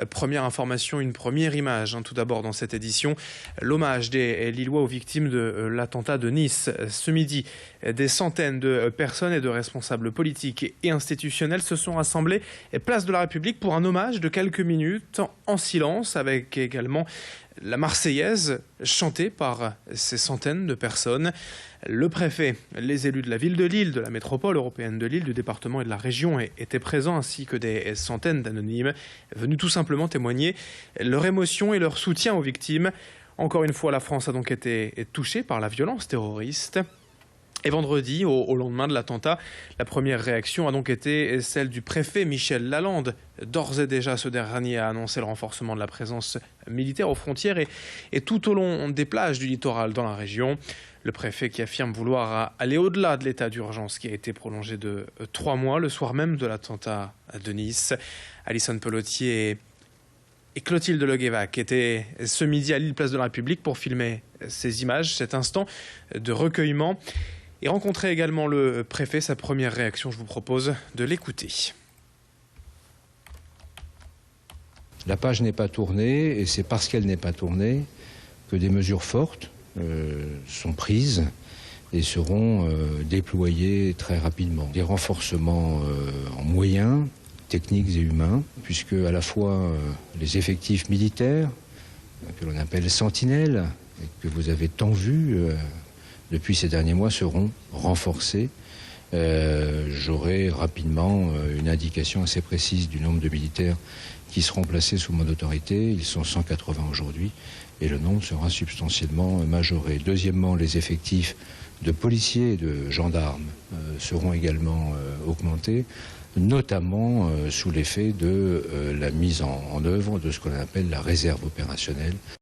Première information, une première image. Tout d'abord dans cette édition, l'hommage des Lillois aux victimes de l'attentat de Nice. Ce midi, des centaines de personnes et de responsables politiques et institutionnels se sont rassemblés place de la République pour un hommage de quelques minutes en silence, avec également la Marseillaise chantée par ces centaines de personnes. Le préfet, les élus de la ville de Lille, de la métropole européenne de Lille, du département et de la région étaient présents, ainsi que des centaines d'anonymes venus tout simplement témoigner leur émotion et leur soutien aux victimes. Encore une fois, la France a donc été touchée par la violence terroriste. Et vendredi, au lendemain de l'attentat, la première réaction a donc été celle du préfet Michel Lalande. D'ores et déjà, ce dernier a annoncé le renforcement de la présence militaire aux frontières et tout au long des plages du littoral dans la région. Le préfet qui affirme vouloir aller au-delà de l'état d'urgence qui a été prolongé de 3 mois, le soir même de l'attentat de Nice. Alison Pelletier et Clotilde Leguévac étaient ce midi à Lille, place de la République, pour filmer ces images, cet instant de recueillement. Et rencontrer également le préfet, sa première réaction, je vous propose de l'écouter. La page n'est pas tournée, et c'est parce qu'elle n'est pas tournée que des mesures fortes sont prises et seront déployées très rapidement. Des renforcements en moyens, techniques et humains, puisque à la fois les effectifs militaires, que l'on appelle sentinelles, et que vous avez tant vus depuis ces derniers mois, seront renforcés. J'aurai rapidement une indication assez précise du nombre de militaires qui seront placés sous mon autorité. Ils sont 180 aujourd'hui et le nombre sera substantiellement majoré. Deuxièmement, les effectifs de policiers et de gendarmes seront également augmentés, notamment sous l'effet de la mise en œuvre de ce qu'on appelle la réserve opérationnelle.